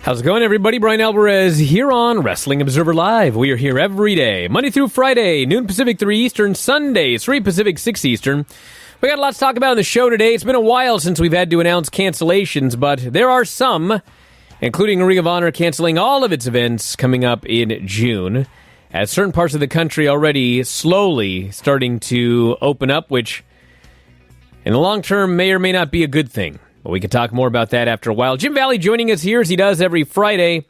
How's it going, everybody? Bryan Alvarez here on Wrestling Observer Live. We are here every day, Monday through Friday, noon Pacific, 3 Eastern, Sunday, 3 Pacific, 6 Eastern. We got a lot to talk about on the show today. It's been a while since we've had to announce cancellations, but there are some, including Ring of Honor canceling all of its events coming up in June, as certain parts of the country already slowly starting to open up, which in the long term may or may not be a good thing. But we can talk more about that after a while. Jim Valley joining us here as he does every Friday.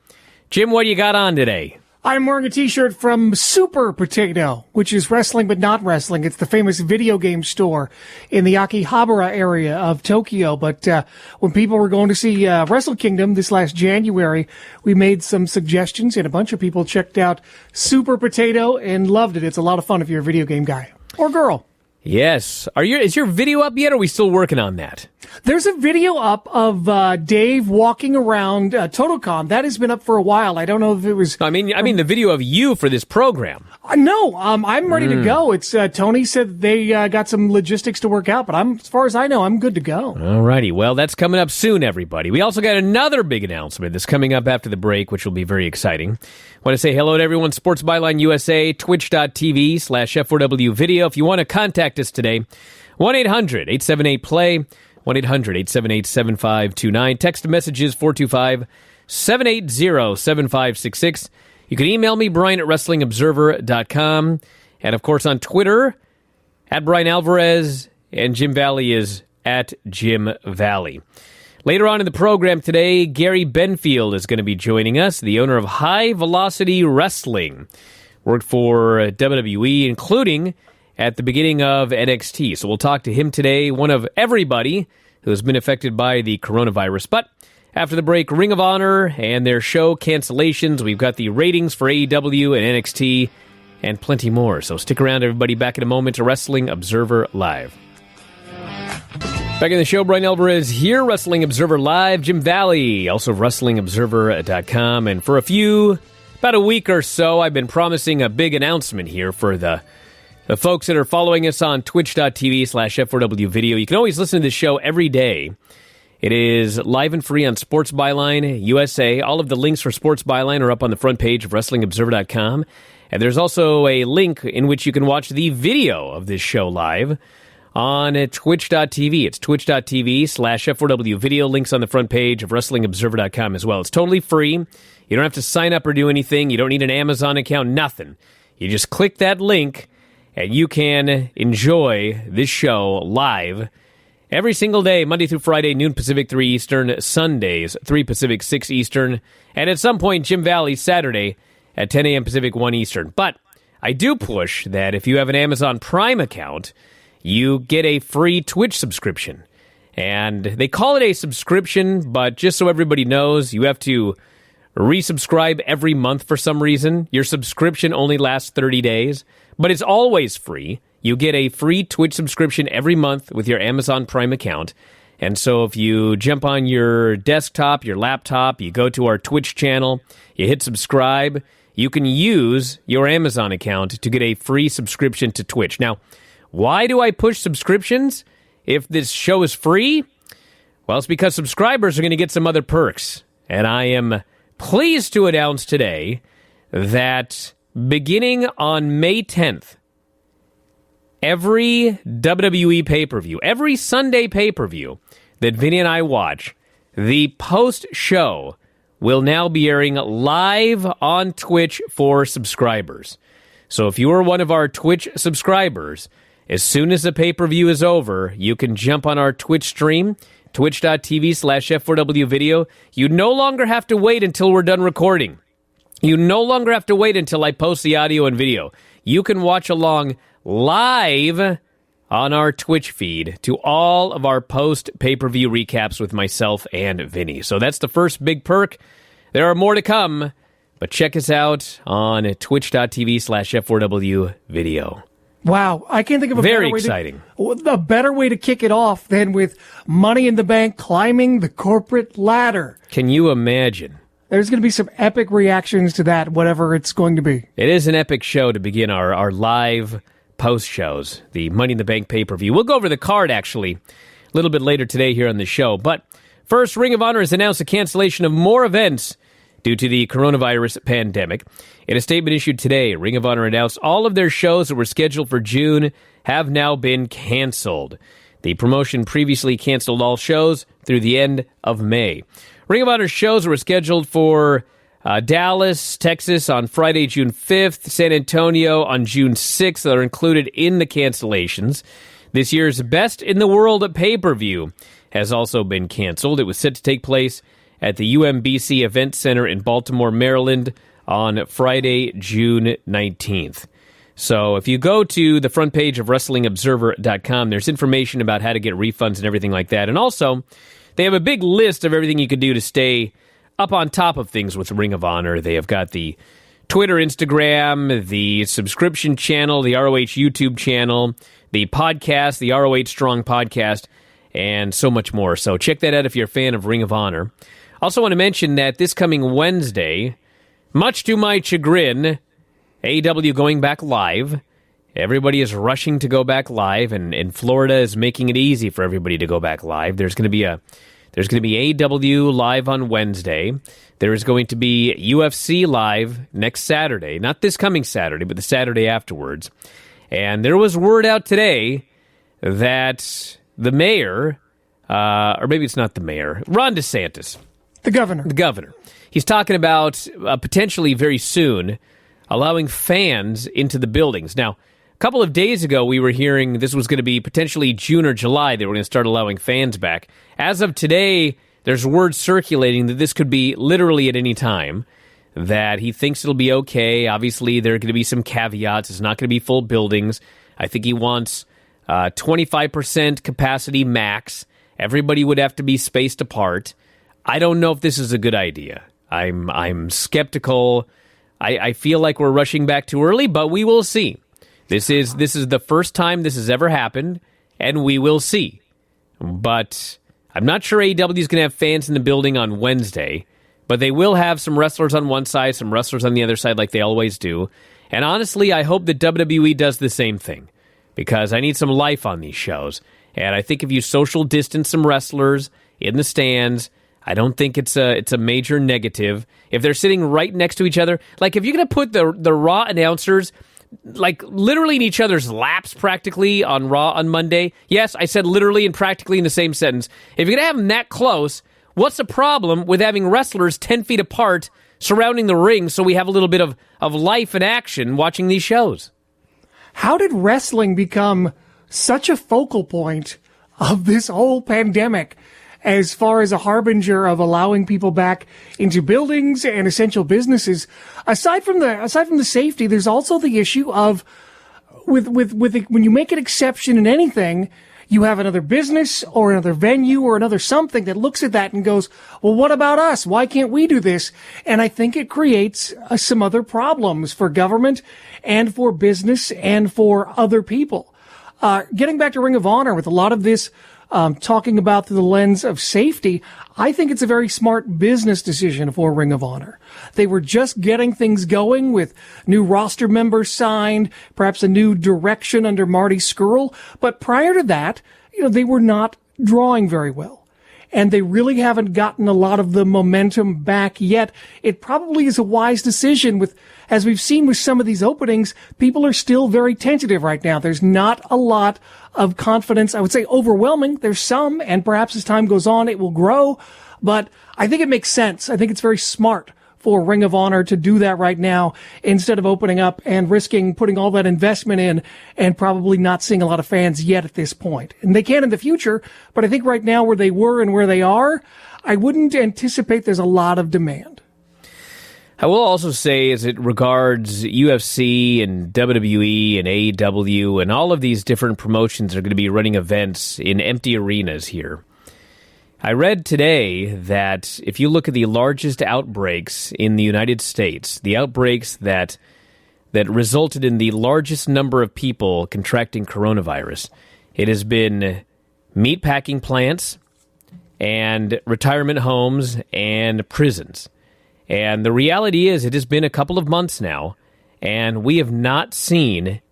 Jim, what do you got on today? I'm wearing a t-shirt from Super Potato, which is wrestling but not wrestling. It's the famous video game store in the Akihabara area of Tokyo. But when people were going to see Wrestle Kingdom this last January, we made some suggestions, and a bunch of people checked out Super Potato and loved it. It's a lot of fun if you're a video game guy or girl. Yes. Is your video up yet, or are we still working on that? There's a video up of Dave walking around Totocon. That has been up for a while. I don't know if it was... I mean the video of you for this program. No, I'm ready to go. It's Tony said they got some logistics to work out, but as far as I know, I'm good to go. All righty. Well, that's coming up soon, everybody. We also got another big announcement that's coming up after the break, which will be very exciting. I want to say hello to everyone, Sports Byline USA, twitch.tv/F4W video. If you want to contact us today, 1-800-878-PLAY, 1-800-878-7529. Text messages 425-780-7566. You can email me, Bryan at WrestlingObserver.com. And, of course, on Twitter, at Bryan Alvarez, and Jim Valley is at Jim Valley. Later on in the program today, Gary Benfield is going to be joining us, the owner of High Velocity Wrestling. Worked for WWE, including at the beginning of NXT. So we'll talk to him today, one of everybody who has been affected by the coronavirus. But after the break, Ring of Honor and their show cancellations. We've got the ratings for AEW and NXT and plenty more. So stick around, everybody. Back in a moment to Wrestling Observer Live. Back in the show, Bryan Alvarez here, Wrestling Observer Live. Jim Valley, also WrestlingObserver.com. And for about a week or so, I've been promising a big announcement here for the folks that are following us on twitch.tv/F4W video. You can always listen to this show every day. It is live and free on Sports Byline USA. All of the links for Sports Byline are up on the front page of WrestlingObserver.com. And there's also a link in which you can watch the video of this show live on twitch.tv. It's twitch.tv/F4W video. Links on the front page of WrestlingObserver.com as well. It's totally free. You don't have to sign up or do anything. You don't need an Amazon account, nothing. You just click that link, and you can enjoy this show live every single day, Monday through Friday, noon Pacific, 3 Eastern, Sundays, 3 Pacific, 6 Eastern, and at some point, Jim Valley, Saturday at 10 a.m. Pacific, 1 Eastern. But I do push that if you have an Amazon Prime account, you get a free Twitch subscription. And they call it a subscription, but just so everybody knows, you have to resubscribe every month for some reason. Your subscription only lasts 30 days, but it's always free. You get a free Twitch subscription every month with your Amazon Prime account. And so if you jump on your desktop, your laptop, you go to our Twitch channel, you hit subscribe, you can use your Amazon account to get a free subscription to Twitch. Now, why do I push subscriptions if this show is free? Well, it's because subscribers are going to get some other perks. And I am pleased to announce today that beginning on May 10th, every WWE pay-per-view, every Sunday pay-per-view that Vinny and I watch, the post-show will now be airing live on Twitch for subscribers. So if you are one of our Twitch subscribers, as soon as the pay-per-view is over, you can jump on our Twitch stream, twitch.tv/F4W video. You no longer have to wait until we're done recording. You no longer have to wait until I post the audio and video. You can watch along live on our Twitch feed to all of our post-pay-per-view recaps with myself and Vinny. So that's the first big perk. There are more to come, but check us out on twitch.tv/F4W video. Wow, I can't think of a very exciting. A better way to kick it off than with Money in the Bank climbing the corporate ladder. Can you imagine? There's going to be some epic reactions to that, whatever it's going to be. It is an epic show to begin our live post shows, the Money in the Bank pay-per-view. We'll go over the card, actually, a little bit later today here on the show. But first, Ring of Honor has announced the cancellation of more events due to the coronavirus pandemic. In a statement issued today, Ring of Honor announced all of their shows that were scheduled for June have now been canceled. The promotion previously canceled all shows through the end of May. Ring of Honor shows were scheduled for Dallas, Texas on Friday, June 5th, San Antonio on June 6th that are included in the cancellations. This year's Best in the World pay-per-view has also been canceled. It was set to take place at the UMBC Event Center in Baltimore, Maryland on Friday, June 19th. So if you go to the front page of WrestlingObserver.com, there's information about how to get refunds and everything like that. And also, they have a big list of everything you can do to stay up on top of things with Ring of Honor. They have got the Twitter, Instagram, the subscription channel, the ROH YouTube channel, the podcast, the ROH Strong podcast, and so much more. So check that out if you're a fan of Ring of Honor. Also want to mention that this coming Wednesday, much to my chagrin, AEW going back live. Everybody is rushing to go back live, and Florida is making it easy for everybody to go back live. There's going to be AEW live on Wednesday. There is going to be UFC live next Saturday. Not this coming Saturday, but the Saturday afterwards. And there was word out today that the mayor, or maybe it's not the mayor, Ron DeSantis. The governor. He's talking about potentially very soon allowing fans into the buildings. Now, a couple of days ago, we were hearing this was going to be potentially June or July. They were going to start allowing fans back. As of today, there's word circulating that this could be literally at any time, that he thinks it'll be okay. Obviously, there are going to be some caveats. It's not going to be full buildings. I think he wants 25% capacity max. Everybody would have to be spaced apart. I don't know if this is a good idea. I'm skeptical. I feel like we're rushing back too early, but we will see. This is the first time this has ever happened, and we will see. But I'm not sure AEW is going to have fans in the building on Wednesday, but they will have some wrestlers on one side, some wrestlers on the other side like they always do. And honestly, I hope that WWE does the same thing, because I need some life on these shows. And I think if you social distance some wrestlers in the stands, I don't think it's a major negative. If they're sitting right next to each other, like if you're going to put the Raw announcers like literally in each other's laps practically on Raw on Monday. Yes, I said literally and practically in the same sentence. If you're going to have them that close, what's the problem with having wrestlers 10 feet apart surrounding the ring so we have a little bit of life and action watching these shows? How did wrestling become such a focal point of this whole pandemic as far as a harbinger of allowing people back into buildings and essential businesses? Aside from the safety, there's also the issue of with when you make an exception in anything, you have another business or another venue or another something that looks at that and goes, well, what about us? Why can't we do this? And I think it creates some other problems for government and for business and for other people. Getting back to Ring of Honor with a lot of this talking about through the lens of safety, I think it's a very smart business decision for Ring of Honor. They were just getting things going with new roster members signed, perhaps a new direction under Marty Scurll. But prior to that, they were not drawing very well. And they really haven't gotten a lot of the momentum back yet. It probably is a wise decision with, as we've seen with some of these openings, people are still very tentative right now. There's not a lot of confidence. I would say overwhelming. There's some, and perhaps as time goes on, it will grow. But I think it makes sense. I think it's very smart for Ring of Honor to do that right now instead of opening up and risking putting all that investment in and probably not seeing a lot of fans yet at this point. And they can in the future, but I think right now where they were and where they are, I wouldn't anticipate there's a lot of demand. I will also say, as it regards UFC and WWE and AEW and all of these different promotions that are going to be running events in empty arenas here, I read today that if you look at the largest outbreaks in the United States, the outbreaks that resulted in the largest number of people contracting coronavirus, it has been meatpacking plants and retirement homes and prisons. And the reality is, it has been a couple of months now, and we have not seen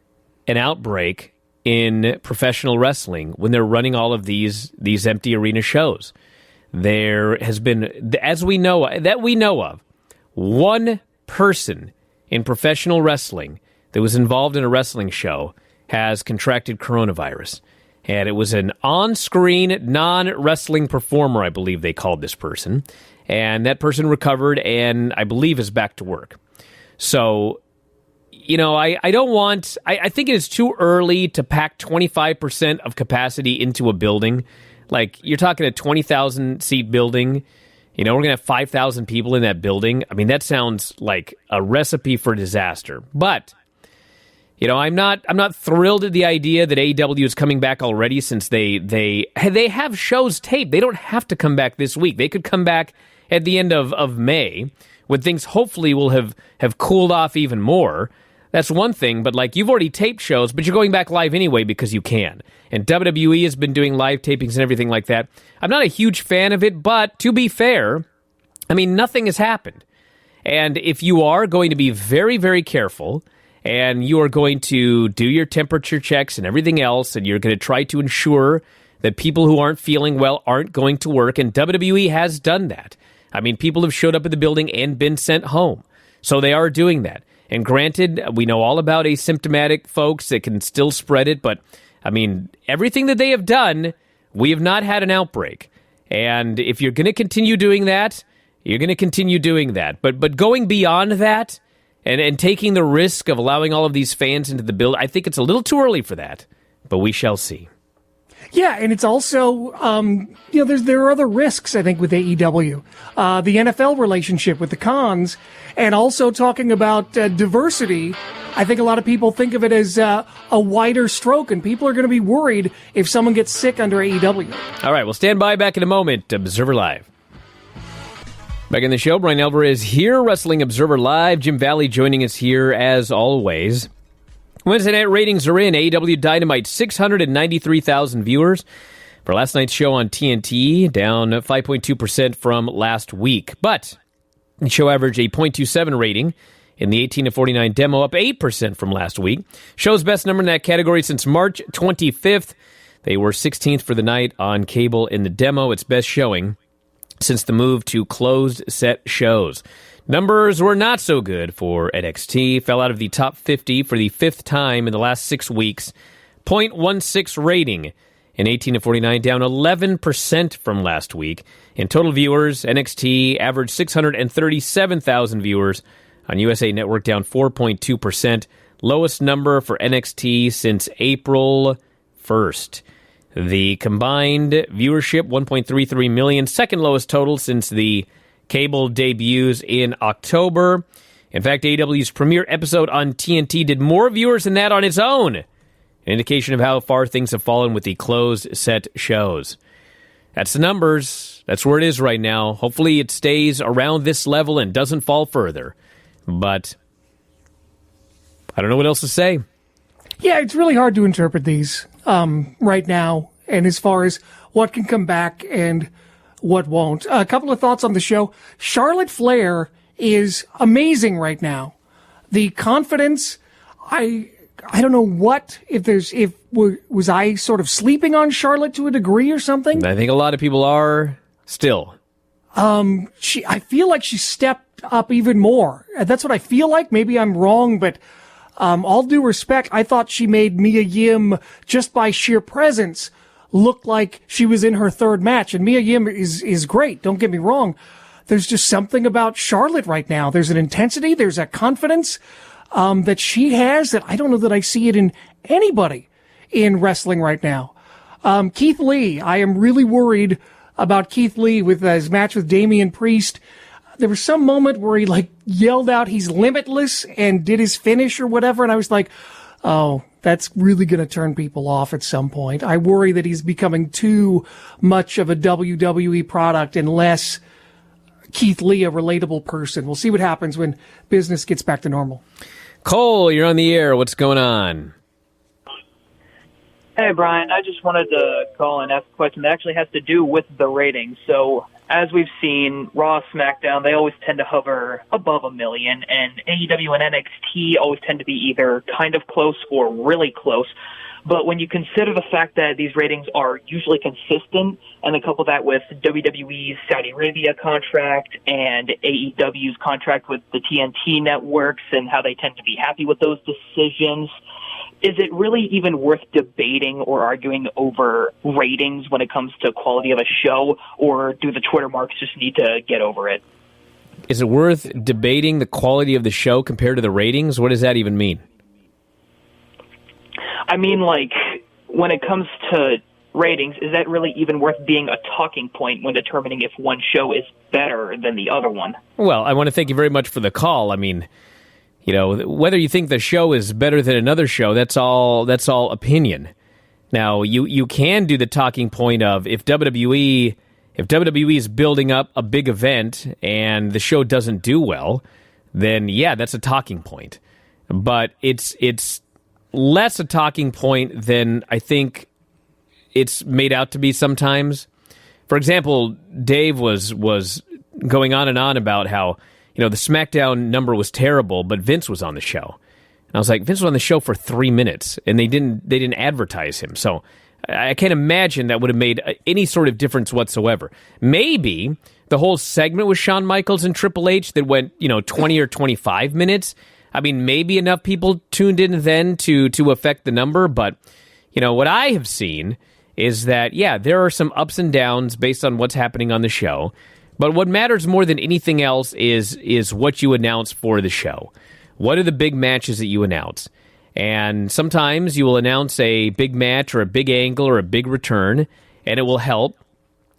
an outbreak in professional wrestling when they're running all of these empty arena shows. There has been, as we know of, one person in professional wrestling that was involved in a wrestling show has contracted coronavirus. And it was an on-screen, non-wrestling performer, I believe they called this person. And that person recovered and I believe is back to work. So, I don't want... I think it is too early to pack 25% of capacity into a building. Like, you're talking a 20,000-seat building. We're going to have 5,000 people in that building. I mean, that sounds like a recipe for disaster. But... I'm not thrilled at the idea that AEW is coming back already since they have shows taped. They don't have to come back this week. They could come back at the end of May when things hopefully will have cooled off even more. That's one thing, but you've already taped shows, but you're going back live anyway because you can. And WWE has been doing live tapings and everything like that. I'm not a huge fan of it, but to be fair, nothing has happened. And if you are going to be very, very careful... and you are going to do your temperature checks and everything else, and you're going to try to ensure that people who aren't feeling well aren't going to work, and WWE has done that. People have showed up at the building and been sent home, so they are doing that. And granted, we know all about asymptomatic folks that can still spread it, but, everything that they have done, we have not had an outbreak. And if you're going to continue doing that, you're going to continue doing that. But going beyond that... And taking the risk of allowing all of these fans into the building, I think it's a little too early for that, but we shall see. Yeah, and it's also, there are other risks, I think, with AEW. The NFL relationship with the Khans, and also talking about diversity. I think a lot of people think of it as a wider stroke, and people are going to be worried if someone gets sick under AEW. All right, we'll stand by back in a moment. Observer Live. Back in the show, Bryan Alvarez here, Wrestling Observer Live. Jim Valley joining us here as always. Wednesday night ratings are in. AEW Dynamite, 693,000 viewers for last night's show on TNT, down 5.2% from last week. But the show averaged a .27 rating in the 18 to 49 demo, up 8% from last week. Show's best number in that category since March 25th. They were 16th for the night on cable in the demo. Its best showing since the move to closed set shows. Numbers were not so good for NXT. Fell out of the top 50 for the fifth time in the last 6 weeks. .16 rating in 18 to 49, down 11% from last week. In total viewers, NXT averaged 637,000 viewers on USA Network, down 4.2%. Lowest number for NXT since April 1st. The combined viewership, 1.33 million, second lowest total since the cable debuts in October. In fact, AEW's premiere episode on TNT did more viewers than that on its own. An indication of how far things have fallen with the closed set shows. That's the numbers. That's where it is right now. Hopefully it stays around this level and doesn't fall further. But I don't know what else to say. Yeah, it's really hard to interpret these right now, and as far as what can come back and what won't. A couple of thoughts on the show. Charlotte Flair is amazing right now. The confidence, I don't know was I sort of sleeping on Charlotte to a degree or something? I think a lot of people are still. I feel like she stepped up even more. That's what I feel like. Maybe I'm wrong, but all due respect, I thought she made Mia Yim, just by sheer presence, look like she was in her third match. And Mia Yim is great, don't get me wrong. There's just something about Charlotte right now. There's an intensity, there's a confidence that she has that I don't know that I see it in anybody in wrestling right now. Keith Lee, I am really worried about Keith Lee with his match with Damian Priest. There was some moment where he yelled out he's limitless and did his finish or whatever, and I was like, oh, that's really going to turn people off at some point. I worry that he's becoming too much of a WWE product and less Keith Lee, a relatable person. We'll see what happens when business gets back to normal. Cole, you're on the air. What's going on? Hey, Brian. I just wanted to call and ask a question that actually has to do with the ratings. So, as we've seen, Raw, SmackDown, they always tend to hover above 1 million, and AEW and NXT always tend to be either kind of close or really close. But when you consider the fact that these ratings are usually consistent, and then couple that with WWE's Saudi Arabia contract and AEW's contract with the TNT networks and how they tend to be happy with those decisions, is it really even worth debating or arguing over ratings when it comes to quality of a show, or do the Twitter marks just need to get over it? Is it worth debating the quality of the show compared to the ratings? What does that even mean? I mean, like, when it comes to ratings, is that really even worth being a talking point when determining if one show is better than the other one? Well, I want to thank you very much for the call. I mean, you know, whether you think the show is better than another show, that's all opinion. Now, you can do the talking point of if WWE is building up a big event and the show doesn't do well, then yeah, that's a talking point. But it's less a talking point than I think it's made out to be sometimes. For example, Dave was going on and on about how, you know, the SmackDown number was terrible, but Vince was on the show. And I was like, Vince was on the show for 3 minutes, and they didn't advertise him. So I can't imagine that would have made any sort of difference whatsoever. Maybe the whole segment with Shawn Michaels and Triple H that went, 20 or 25 minutes. I mean, maybe enough people tuned in then to affect the number. But, what I have seen is that, yeah, there are some ups and downs based on what's happening on the show. But what matters more than anything else is what you announce for the show. What are the big matches that you announce? And sometimes you will announce a big match or a big angle or a big return, and it will help.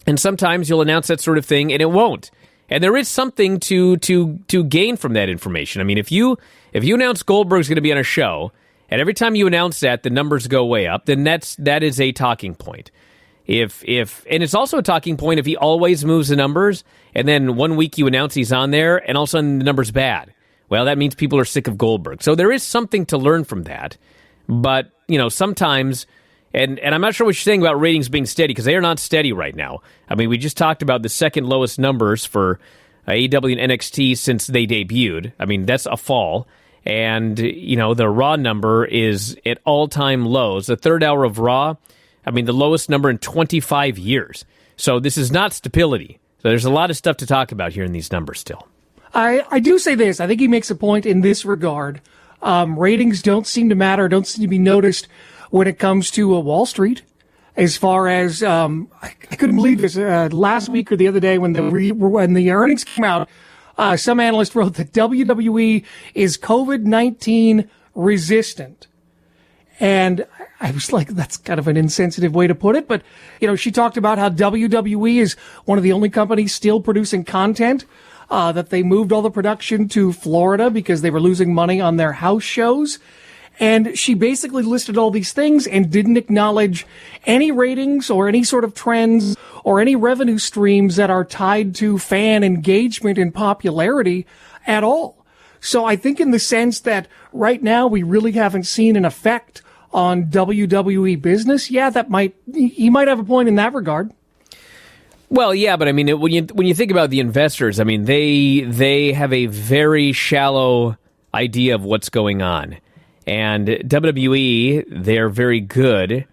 And sometimes you'll announce that sort of thing, and it won't. And there is something to gain from that information. I mean, if you announce Goldberg's going to be on a show, and every time you announce that, the numbers go way up, then that is a talking point. And it's also a talking point if he always moves the numbers, and then one week you announce he's on there, and all of a sudden the number's bad. Well, that means people are sick of Goldberg. So there is something to learn from that. But, sometimes, and I'm not sure what you're saying about ratings being steady, because they are not steady right now. I mean, we just talked about the second lowest numbers for AEW and NXT since they debuted. I mean, that's a fall. And, the Raw number is at all-time lows. The third hour of Raw, I mean, the lowest number in 25 years. So this is not stability. So there's a lot of stuff to talk about here in these numbers still. I do say this. I think he makes a point in this regard. Ratings don't seem to matter, don't seem to be noticed when it comes to Wall Street. As far as, I couldn't believe this, last week or the other day when the earnings came out, some analyst wrote that WWE is COVID-19 resistant. And I was like, that's kind of an insensitive way to put it. But, she talked about how WWE is one of the only companies still producing content, that they moved all the production to Florida because they were losing money on their house shows. And she basically listed all these things and didn't acknowledge any ratings or any sort of trends or any revenue streams that are tied to fan engagement and popularity at all. So I think in the sense that right now we really haven't seen an effect on WWE business, yeah, he might have a point in that regard. Well, yeah, but I mean, when you think about the investors, I mean, they have a very shallow idea of what's going on. And WWE, they're very good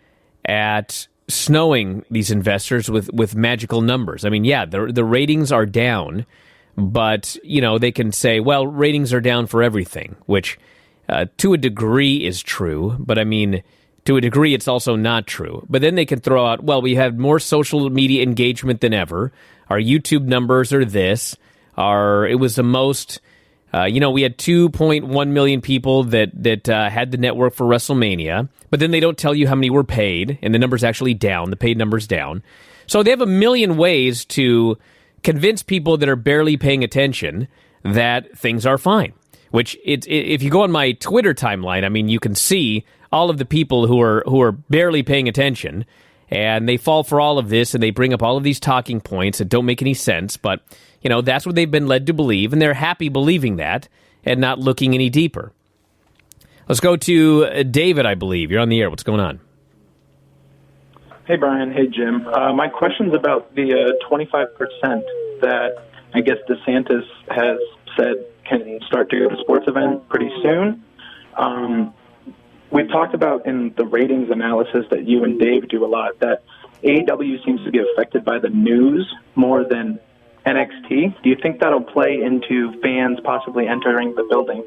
at snowing these investors with magical numbers. I mean, yeah, the ratings are down, but, they can say, well, ratings are down for everything, which to a degree is true. But I mean, to a degree, it's also not true. But then they can throw out, well, we have more social media engagement than ever. Our YouTube numbers are this. It was the most... we had 2.1 million people that had the network for WrestleMania, but then they don't tell you how many were paid, and the number's actually down. The paid number's down. So they have a million ways to convince people that are barely paying attention that things are fine. Which, if you go on my Twitter timeline, I mean, you can see all of the people who are barely paying attention, and they fall for all of this, and they bring up all of these talking points that don't make any sense, but... that's what they've been led to believe, and they're happy believing that and not looking any deeper. Let's go to David, I believe. You're on the air. What's going on? Hey, Brian. Hey, Jim. My question's about the 25% that I guess DeSantis has said can start to go to sports event pretty soon. we've talked about in the ratings analysis that you and Dave do a lot that AEW seems to be affected by the news more than NXT. Do you think that'll play into fans possibly entering the building?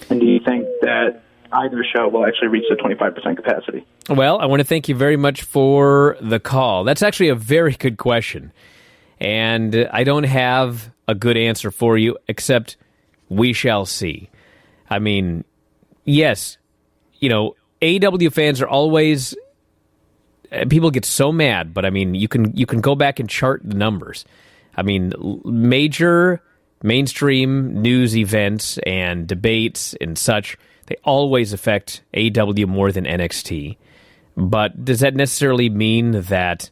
And do you think that either show will actually reach the 25% capacity? Well, I want to thank you very much for the call. That's actually a very good question. And I don't have a good answer for you, except we shall see. I mean, yes, AEW fans are always... People get so mad, but I mean, you can go back and chart the numbers. I mean, major mainstream news events and debates and such, they always affect AEW more than NXT. But does that necessarily mean that,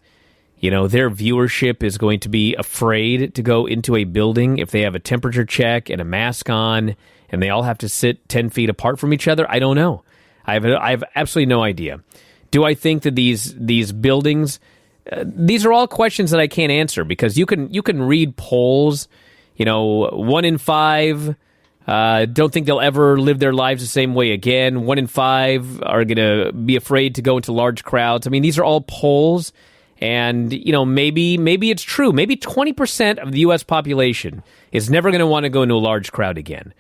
their viewership is going to be afraid to go into a building if they have a temperature check and a mask on and they all have to sit 10 feet apart from each other? I don't know. I have absolutely no idea. Do I think that these buildings... these are all questions that I can't answer because you can read polls, 1 in 5 don't think they'll ever live their lives the same way again. 1 in 5 are going to be afraid to go into large crowds. I mean, these are all polls, and maybe it's true. Maybe 20% of the U.S. population is never going to want to go into a large crowd again.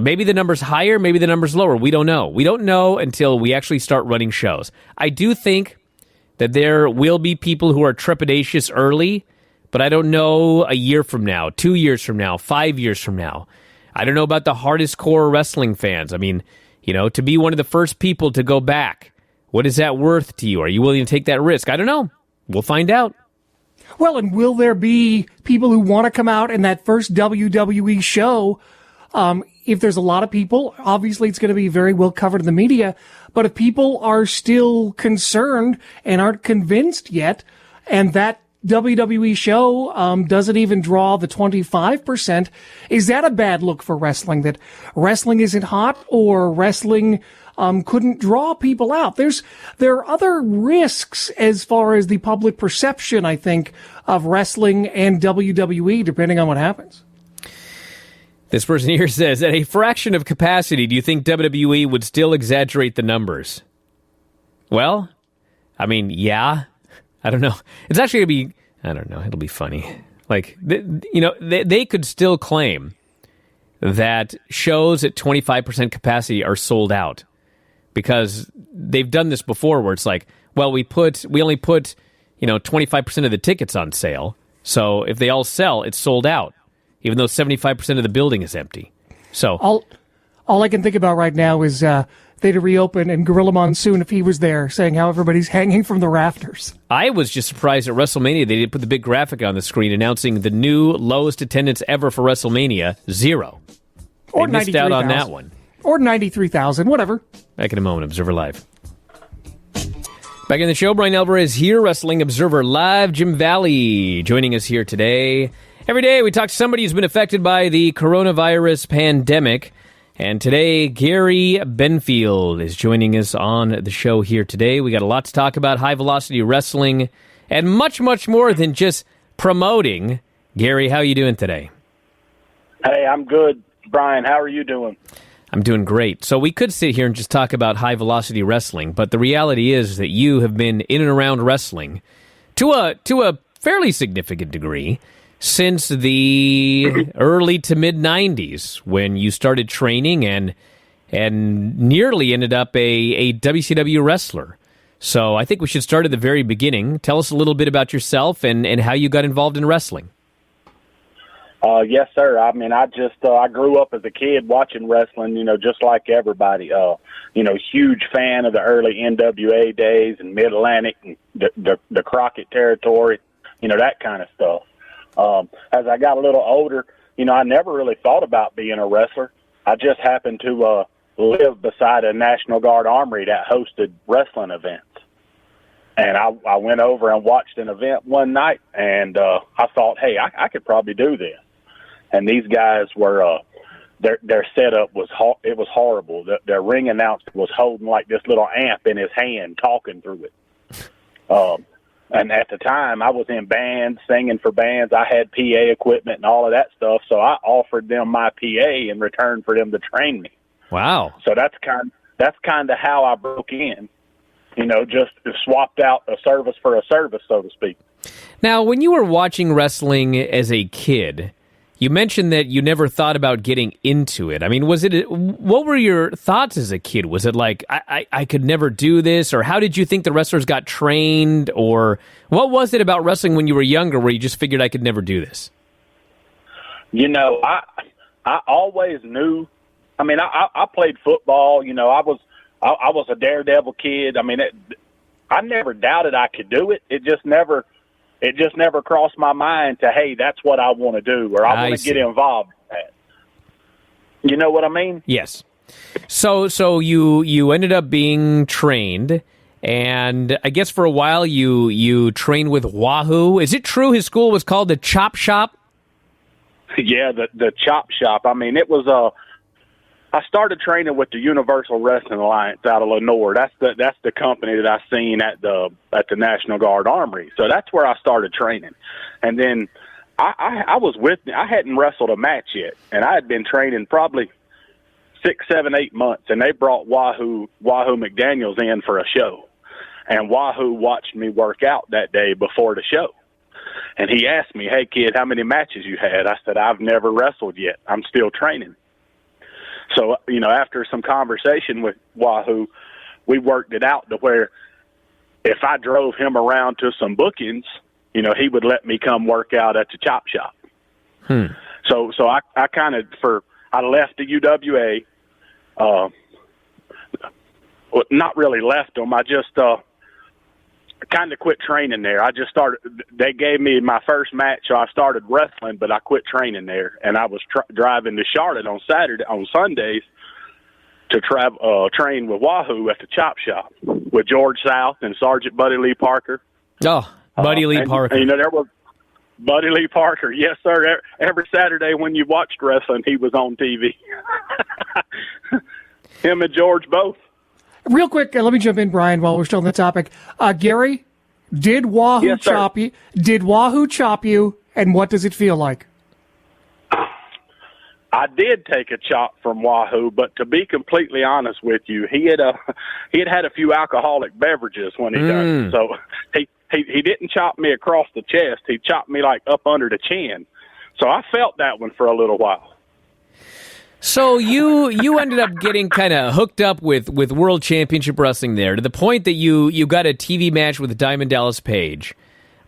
Maybe the number's higher, maybe the number's lower. We don't know. We don't know until we actually start running shows. I do think that there will be people who are trepidatious early, but I don't know a year from now, 2 years from now, 5 years from now. I don't know about the hardest core wrestling fans. I mean, to be one of the first people to go back, what is that worth to you? Are you willing to take that risk? I don't know. We'll find out. Well, and will there be people who want to come out in that first WWE show? If there's a lot of people, obviously it's going to be very well covered in the media. But if people are still concerned and aren't convinced yet, and that WWE show doesn't even draw the 25%, is that a bad look for wrestling? That wrestling isn't hot, or wrestling couldn't draw people out? There are other risks as far as the public perception, I think, of wrestling and WWE, depending on what happens. This person here says, at a fraction of capacity, do you think WWE would still exaggerate the numbers? Well, I mean, yeah. I don't know. It's actually going to be, I don't know, it'll be funny. Like, they could still claim that shows at 25% capacity are sold out because they've done this before where it's like, well, we only put 25% of the tickets on sale. So if they all sell, it's sold out, even though 75% of the building is empty. So all I can think about right now is they'd reopen and Gorilla Monsoon, if he was there, saying how everybody's hanging from the rafters. I was just surprised at WrestleMania they didn't put the big graphic on the screen announcing the new lowest attendance ever for WrestleMania, 0. Or they missed out on that one. Or 93,000, whatever. Back in a moment, Observer Live. Back in the show, Bryan Alvarez here, Wrestling Observer Live. Jim Valley joining us here today. Every day we talk to somebody who's been affected by the coronavirus pandemic. And today, Gary Benfield is joining us on the show here today. We got a lot to talk about, high-velocity wrestling, and much, much more than just promoting. Gary, how are you doing today? Hey, I'm good. Bryan, how are you doing? I'm doing great. So we could sit here and just talk about high-velocity wrestling, but the reality is that you have been in and around wrestling to a fairly significant degree since the early to mid-'90s when you started training and nearly ended up a WCW wrestler. So I think we should start at the very beginning. Tell us a little bit about yourself and how you got involved in wrestling. Yes, sir. I mean, I grew up as a kid watching wrestling, just like everybody. Huge fan of the early NWA days and Mid-Atlantic and the Crockett territory, that kind of stuff. As I got a little older, I never really thought about being a wrestler. I just happened to live beside a National Guard armory that hosted wrestling events. And I went over and watched an event one night, and I thought, hey, I could probably do this. And these guys were their setup was horrible. Their ring announcer was holding like this little amp in his hand, talking through it. And at the time, I was in bands, singing for bands. I had PA equipment and all of that stuff, so I offered them my PA in return for them to train me. Wow! So that's kind that's kind of how I broke in. Just swapped out a service for a service, so to speak. Now, when you were watching wrestling as a kid, you mentioned that you never thought about getting into it. I mean, what were your thoughts as a kid? Was it like, I could never do this? Or how did you think the wrestlers got trained? Or what was it about wrestling when you were younger where you just figured I could never do this? I always knew. I mean, I played football. I was a daredevil kid. I mean, I never doubted I could do it. It just never crossed my mind to, hey, that's what I want to do, or I want to get involved in that. You know what I mean? Yes. So you ended up being trained, and I guess for a while you trained with Wahoo. Is it true his school was called the Chop Shop? Yeah, the Chop Shop. I mean, it was I started training with the Universal Wrestling Alliance out of Lenore. That's the company that I seen at the National Guard Armory. So that's where I started training. And then I was I hadn't wrestled a match yet, and I had been training probably 6, 7, 8 months. And they brought Wahoo McDaniels in for a show, and Wahoo watched me work out that day before the show. And he asked me, "Hey kid, how many matches you had?" I said, "I've never wrestled yet. I'm still training." So, after some conversation with Wahoo, we worked it out to where if I drove him around to some bookings, he would let me come work out at the Chop Shop. So I kind of, I left the UWA, not really left them. I just kind of quit training there. I just they gave me my first match, so I started wrestling, but I quit training there. And I was driving to Charlotte on Sundays to train with Wahoo at the Chop Shop with George South and Sergeant Buddy Lee Parker. Oh, Buddy Lee Parker. There was Buddy Lee Parker. Yes, sir. Every Saturday when you watched wrestling, he was on TV. Him and George both. Real quick, let me jump in, Brian, while we're still on the topic. Gary, did Wahoo chop you? Did Wahoo chop you, and what does it feel like? I did take a chop from Wahoo, but to be completely honest with you, he had had a few alcoholic beverages when he done it. So he didn't chop me across the chest. He chopped me like up under the chin. So I felt that one for a little while. So you ended up getting kind of hooked up with World Championship Wrestling there, to the point that you got a TV match with Diamond Dallas Page.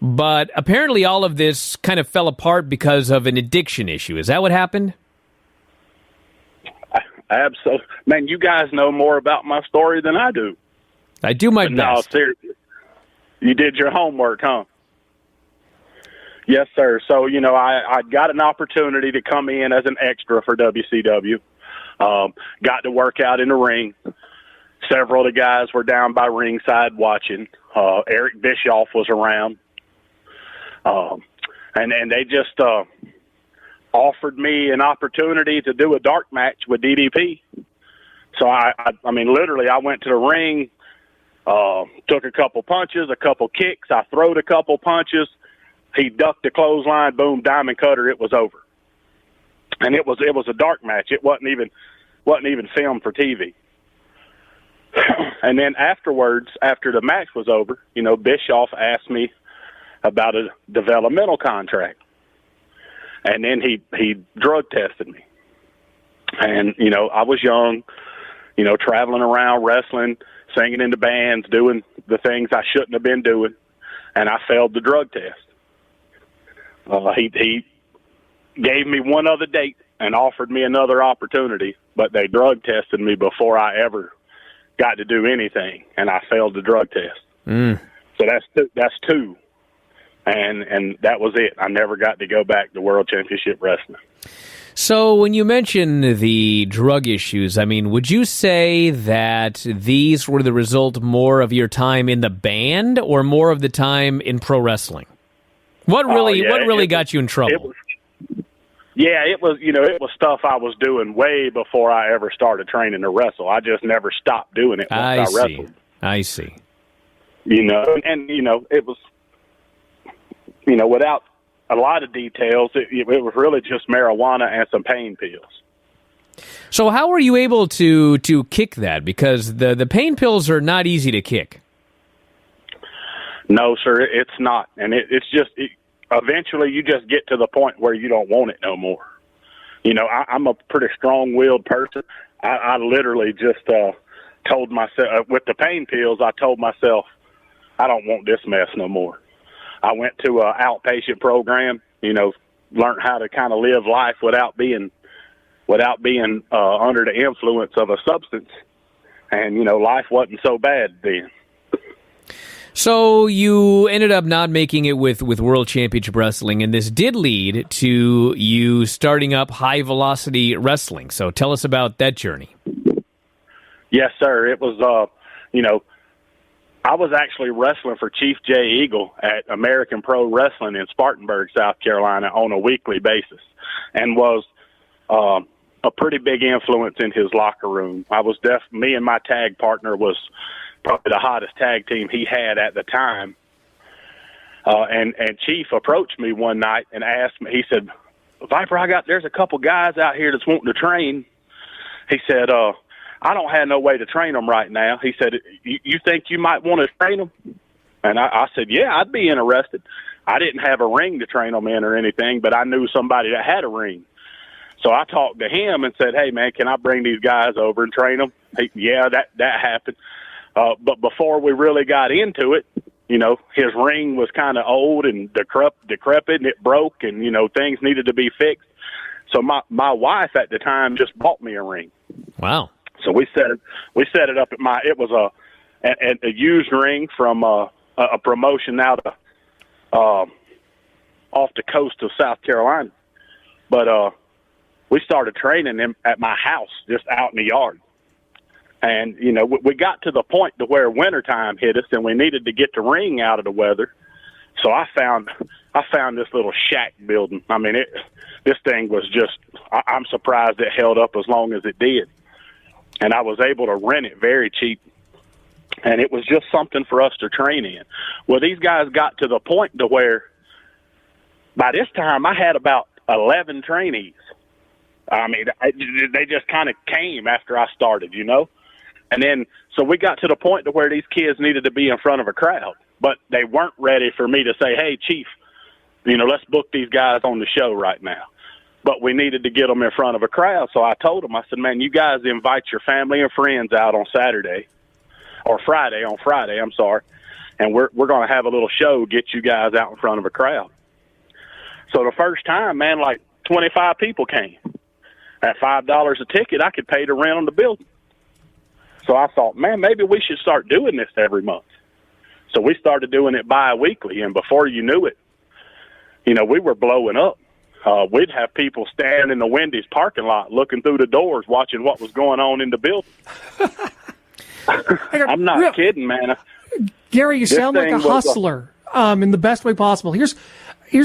But apparently all of this kind of fell apart because of an addiction issue. Is that what happened? Absolutely. Man, you guys know more about my story than I do. I do my best. No, seriously. You did your homework, huh? Yes, sir. So, I got an opportunity to come in as an extra for WCW. Got to work out in the ring. Several of the guys were down by ringside watching. Eric Bischoff was around. And they just offered me an opportunity to do a dark match with DDP. So, I mean, literally, I went to the ring, took a couple punches, a couple kicks. I throwed a couple punches. He ducked the clothesline, boom, diamond cutter. It was over, and it was a dark match. It wasn't even filmed for TV. And then afterwards, after the match was over, Bischoff asked me about a developmental contract, and then he drug tested me. And I was young, traveling around, wrestling, singing in the bands, doing the things I shouldn't have been doing, and I failed the drug test. He gave me one other date and offered me another opportunity, but they drug tested me before I ever got to do anything, and I failed the drug test. So that's two, and that was it. I never got to go back to World Championship Wrestling. So when you mention the drug issues, I mean, would you say that these were the result more of your time in the band or more of the time in pro wrestling? What really got you in trouble? It was stuff I was doing way before I ever started training to wrestle. I just never stopped doing it once I wrestled. I see. It was, without a lot of details, it was really just marijuana and some pain pills. So how are you able to kick that? Because the pain pills are not easy to kick. No, sir, it's not. And it's just eventually you just get to the point where you don't want it no more. You know, I'm a pretty strong-willed person. I literally just told myself, with the pain pills, I told myself, I don't want this mess no more. I went to an outpatient program, you know, learned how to kind of live life without being under the influence of a substance. And, you know, life wasn't so bad then. So you ended up not making it with World Championship Wrestling, and this did lead to you starting up High Velocity Wrestling. So tell us about that journey. Yes, sir. It was, you know, I was actually wrestling for Chief Jay Eagle at American Pro Wrestling in Spartanburg, South Carolina on a weekly basis, and was a pretty big influence in his locker room. Me and my tag partner was probably the hottest tag team he had at the time. And Chief approached me one night and asked me, he said, Viper, there's a couple guys out here that's wanting to train. He said, I don't have no way to train them right now. He said, you think you might want to train them? And I said, yeah, I'd be interested. I didn't have a ring to train them in or anything, but I knew somebody that had a ring. So I talked to him and said, hey, man, can I bring these guys over and train them? Yeah, that happened. But before we really got into it, you know, his ring was kind of old and decrepit, and it broke, and, you know, things needed to be fixed. So my wife at the time just bought me a ring. Wow. So we set it up it was a used ring from a promotion out of off the coast of South Carolina. But we started training him at my house, just out in the yard. And, you know, we got to the point to where wintertime hit us and we needed to get the ring out of the weather. So I found this little shack building. I mean, this thing was just, I'm surprised it held up as long as it did. And I was able to rent it very cheap. And it was just something for us to train in. Well, these guys got to the point to where by this time I had about 11 trainees. I mean, they just kind of came after I started, you know. And then, so we got to the point to where these kids needed to be in front of a crowd, but they weren't ready for me to say, hey, Chief, you know, let's book these guys on the show right now. But we needed to get them in front of a crowd. So I told them, I said, man, you guys invite your family and friends out on Saturday or Friday, and we're going to have a little show, get you guys out in front of a crowd. So the first time, man, like 25 people came. At $5 a ticket, I could pay to rent on the building. So I thought, man, maybe we should start doing this every month. So we started doing it bi-weekly, and before you knew it, you know, we were blowing up. We'd have people standing in the Wendy's parking lot looking through the doors, watching what was going on in the building. I'm not kidding, man. Gary, you sound like a hustler in the best way possible. Here's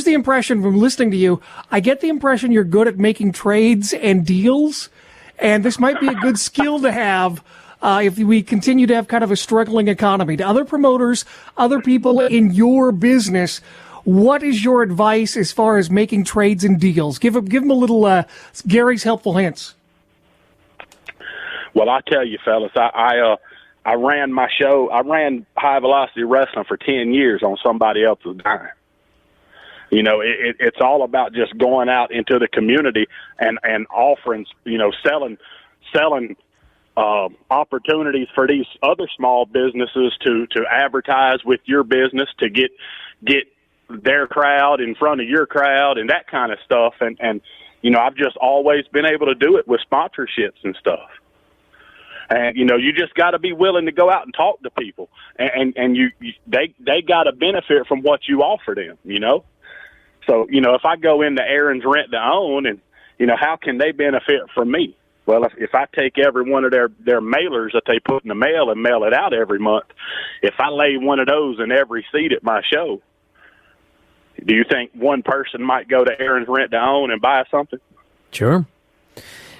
the impression from listening to you. I get the impression you're good at making trades and deals, and this might be a good skill to have if we continue to have kind of a struggling economy. To other promoters, other people in your business, what is your advice as far as making trades and deals? Give them a little Gary's helpful hints. Well, I tell you, fellas, I ran my show. I ran High Velocity Wrestling for 10 years on somebody else's dime. You know, it's all about just going out into the community and offering, you know, selling opportunities for these other small businesses to advertise with your business, to get their crowd in front of your crowd and that kind of stuff. And you know, I've just always been able to do it with sponsorships and stuff. And, you know, you just got to be willing to go out and talk to people. And they got to benefit from what you offer them, you know. So, you know, if I go into Aaron's Rent to Own and, you know, how can they benefit from me? Well, if I take every one of their mailers that they put in the mail and mail it out every month, if I lay one of those in every seat at my show, do you think one person might go to Aaron's Rent to Own and buy something? Sure.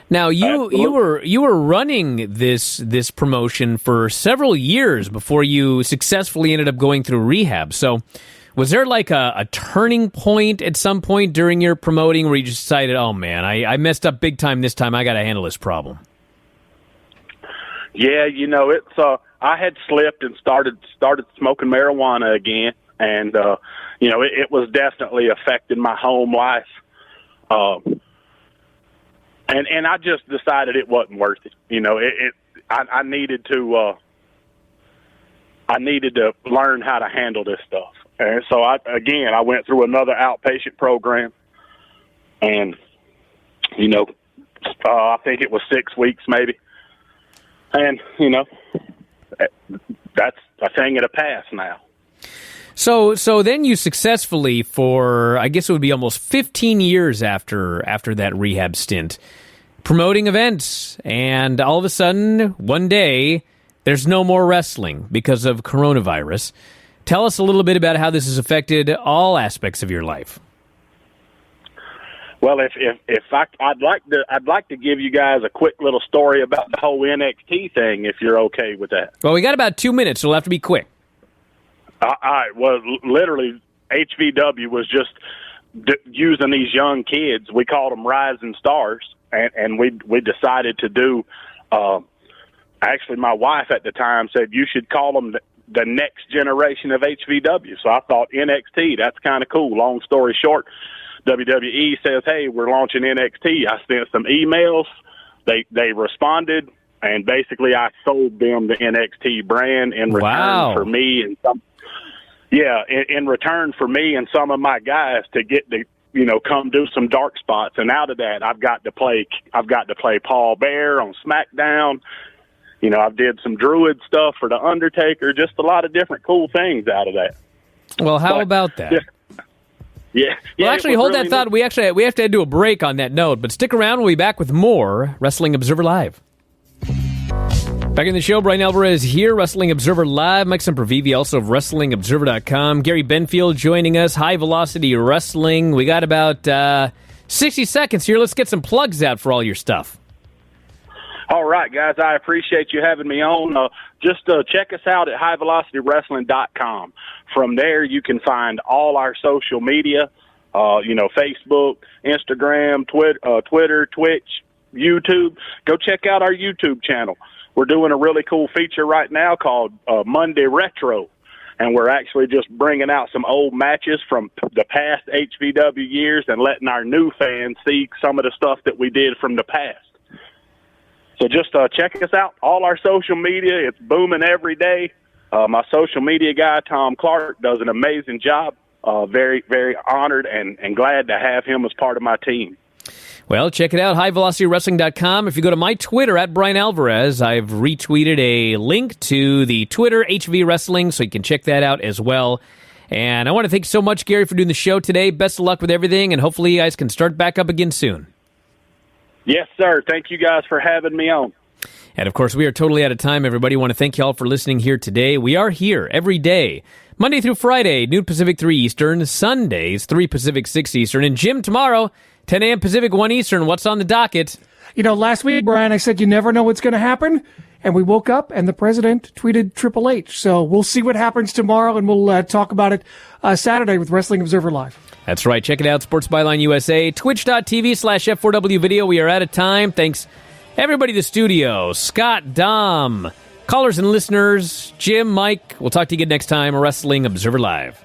Now, you were running this promotion for several years before you successfully ended up going through rehab. So Was there like a turning point at some point during your promoting where you just decided, oh man, I messed up big time this time, I got to handle this problem? Yeah, it's I had slipped and started smoking marijuana again, and it was definitely affecting my home life. And I just decided it wasn't worth it. I needed to learn how to handle this stuff. And so I went through another outpatient program, and I think it was 6 weeks maybe. And, that's a thing of the past now. So then you successfully, for, I guess it would be almost 15 years after that rehab stint, promoting events. And all of a sudden, one day, there's no more wrestling because of coronavirus. Tell us a little bit about how this has affected all aspects of your life. Well, I'd like to give you guys a quick little story about the whole NXT thing, if you're okay with that. Well, we got about 2 minutes, so we'll have to be quick. All right. Well, literally, HVW was just using these young kids. We called them rising stars, and we decided to do. Actually, my wife at the time said you should call them the next generation of HVW. So I thought NXT. That's kind of cool. Long story short, WWE says, hey, we're launching NXT. I sent some emails. They responded, and basically I sold them the NXT brand in return for me and some. Yeah, in return for me and some of my guys to get to come do some dark spots, and out of that I've got to play Paul Bear on SmackDown. I did some Druid stuff for the Undertaker. Just a lot of different cool things out of that. Well, how about that? Yeah. Well, actually, hold that thought. We have to do a break on that note, but stick around. We'll be back with more Wrestling Observer Live. Back in the show, Bryan Alvarez here, Wrestling Observer Live. Mike Sempervive, also of WrestlingObserver.com. Gary Benfield joining us, High Velocity Wrestling. We got about 60 seconds here. Let's get some plugs out for all your stuff. All right, guys, I appreciate you having me on. Just check us out at highvelocitywrestling.com. From there, you can find all our social media, Facebook, Instagram, Twitter, Twitch, YouTube. Go check out our YouTube channel. We're doing a really cool feature right now called Monday Retro, and we're actually just bringing out some old matches from the past HVW years and letting our new fans see some of the stuff that we did from the past. So just check us out. All our social media, it's booming every day. My social media guy, Tom Clark, does an amazing job. Very, very honored and glad to have him as part of my team. Well, check it out, highvelocitywrestling.com. If you go to my Twitter, at Bryan Alvarez, I've retweeted a link to the Twitter HV Wrestling, so you can check that out as well. And I want to thank you so much, Gary, for doing the show today. Best of luck with everything, and hopefully you guys can start back up again soon. Yes, sir. Thank you guys for having me on. And, of course, we are totally out of time, everybody. I want to thank you all for listening here today. We are here every day, Monday through Friday, noon Pacific, 3 Eastern, Sundays, 3 Pacific, 6 Eastern, and Jim tomorrow, 10 a.m. Pacific, 1 Eastern. What's on the docket? Last week, Brian, I said you never know what's going to happen, and we woke up and the president tweeted Triple H. So we'll see what happens tomorrow, and we'll talk about it Saturday with Wrestling Observer Live. That's right. Check it out, Sports Byline USA, twitch.tv/F4W video. We are out of time. Thanks, everybody in the studio, Scott, Dom, callers and listeners, Jim, Mike. We'll talk to you again next time, Wrestling Observer Live.